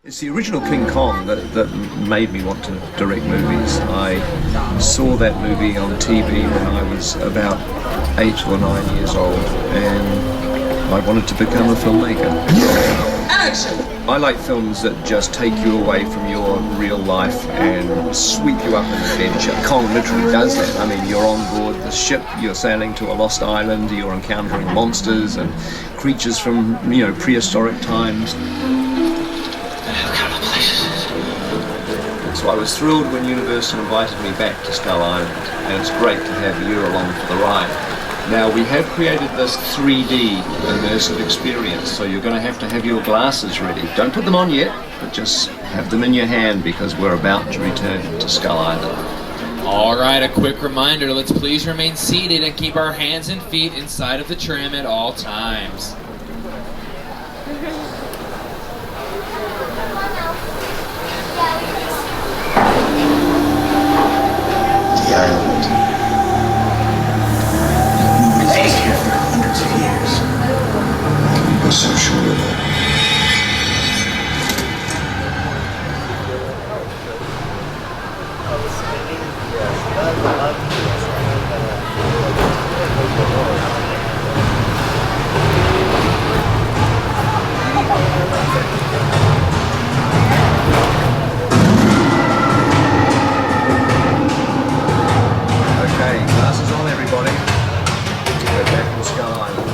It's the original King Kong that made me want to direct movies. I saw that movie on TV when I was about 8 or 9 years old, and I wanted to become a filmmaker. Action! I like films that just take you away from your real life and sweep you up in adventure. Kong literally does that. I mean, you're on board the ship, you're sailing to a lost island, you're encountering monsters and creatures from, prehistoric times. So I was thrilled when Universal invited me back to Skull Island, and it's great to have you along for the ride. Now, we have created this 3D immersive experience, so you're going to have your glasses ready. Don't put them on yet, but just have them in your hand because we're about to return to Skull Island. All right, a quick reminder, let's please remain seated and keep our hands and feet inside of the tram at all times. The island. Nobody's been here for hundreds of years. We were so sure of it. Okay, glasses on, everybody. We're back in Skull Island.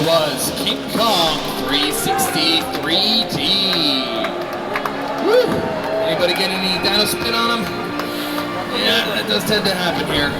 Was King Kong 360 3D. Woo! Anybody get any dino spin on him? Yeah, that does tend to happen here.